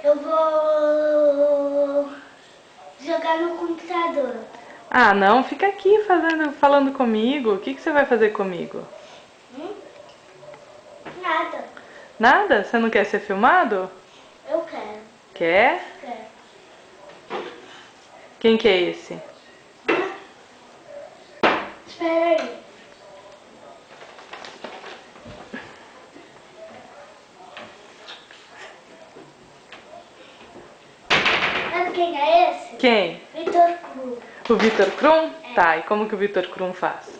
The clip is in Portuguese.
Eu vou jogar no computador. Ah, não, fica aqui falando comigo. O que você vai fazer comigo? Nada. Nada? Você não quer ser filmado? Eu quero. Quer? Quero. Quem que é esse? Espera aí. Sabe quem é esse? Quem? Vitor Cruz. O Vitor Krum? Tá, e como que o Vitor Krum faz?